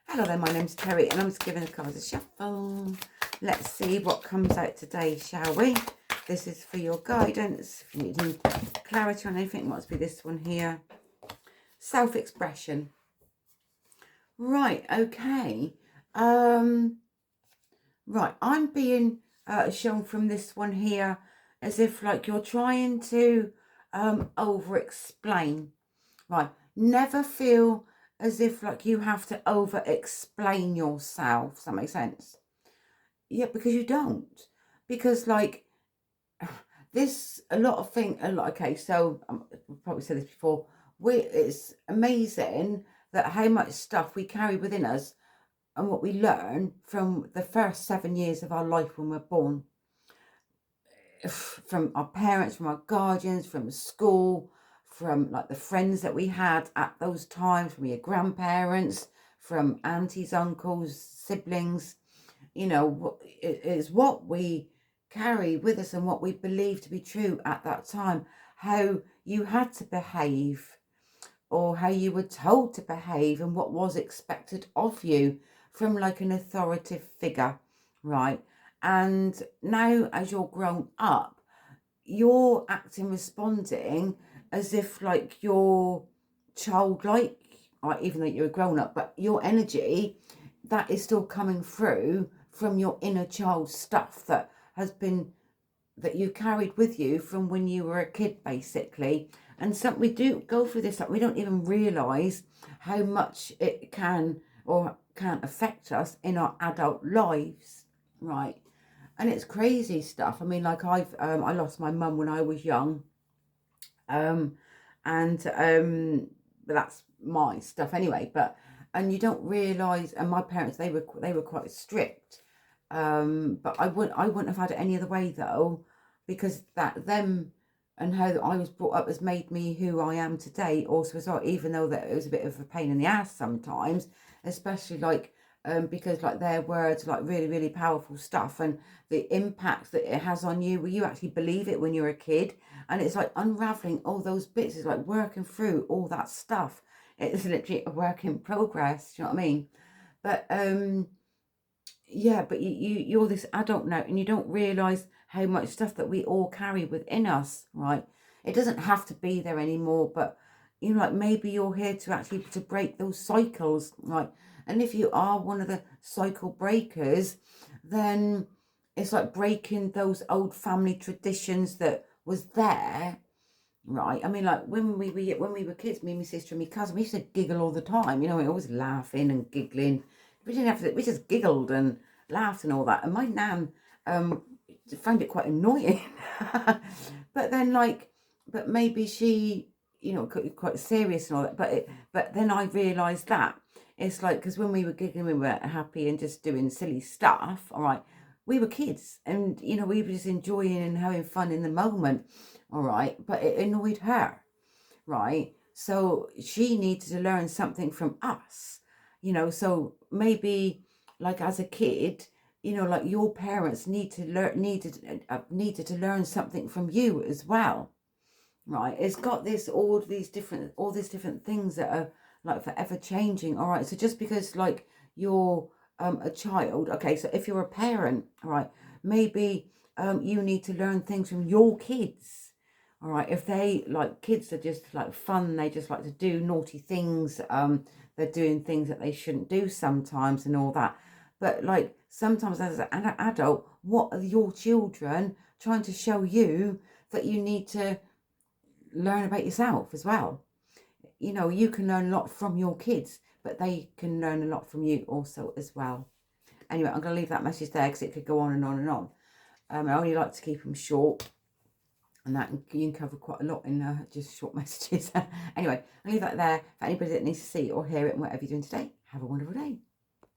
Hello there, my name's Terry and I'm just giving the cards a shuffle. Let's see what comes out today, shall we? This is for your guidance. If you need any clarity on anything, it must be this one here. Self-expression. Right, okay. Right, I'm being shown from this one here as if like you're trying to over-explain. Right, never feel as if like you have to over-explain yourself. Does that make sense? Yeah, because you don't. Because like this, a lot of things, okay, so I've probably said this before, it's amazing that how much stuff we carry within us and what we learn from the first 7 years of our life when we're born. From our parents, from our guardians, from school, from like the friends that we had at those times, from your grandparents, from aunties, uncles, siblings. You know, it is what we carry with us and what we believe to be true at that time. How you had to behave, or how you were told to behave, and what was expected of you from like an authoritative figure, right? And now as you're grown up, you're acting, responding as if like you're childlike, or even though you're a grown up, but your energy that is still coming through from your inner child stuff that has been, that you carried with you from when you were a kid, basically. And some we do go through this, like we don't even realize how much it can or can't affect us in our adult lives, right? And it's crazy stuff. I mean, like I lost my mum when I was young, but that's my stuff anyway. But and you don't realise. And my parents, they were quite strict. But I wouldn't have had it any other way though, because that them and how I was brought up has made me who I am today. Also as well, even though that it was a bit of a pain in the ass sometimes, especially like. Because like their words like really, really powerful stuff, and the impact that it has on you, you actually believe it when you're a kid, and it's like unraveling all those bits. It's like working through all that stuff. It's literally a work in progress. Do you know what I mean? But yeah, but you're this adult now, and you don't realize how much stuff that we all carry within us, right? It doesn't have to be there anymore, but you know, like maybe you're here to actually to break those cycles, right? And if you are one of the cycle breakers, then it's like breaking those old family traditions that was there, right? I mean, like when we were kids, me and my sister and my cousin, we used to giggle all the time. You know, we were always laughing and giggling. We didn't have to. We just giggled and laughed and all that. And my nan found it quite annoying. But then, like, but maybe she, you know, quite serious and all that. But then I realised that it's like, because when we were giggling, we were happy and just doing silly stuff. All right, we were kids, and you know, we were just enjoying and having fun in the moment. All right, but it annoyed her, right? So she needed to learn something from us, you know. So maybe like as a kid, you know, like your parents needed to learn something from you as well, right? It's got this all these different things that are like forever changing. All right, so just because like you're a child, okay, so if you're a parent, all right, maybe you need to learn things from your kids. All right, if they like, kids are just like fun, they just like to do naughty things, they're doing things that they shouldn't do sometimes and all that. But like sometimes as an adult, what are your children trying to show you that you need to learn about yourself as well? You know, you can learn a lot from your kids, but they can learn a lot from you also as well. Anyway, I'm going to leave that message there because it could go on and on and on. I only like to keep them short, and that you can cover quite a lot in just short messages. Anyway, I'll leave that there for anybody that needs to see or hear it, and whatever you're doing today. Have a wonderful day.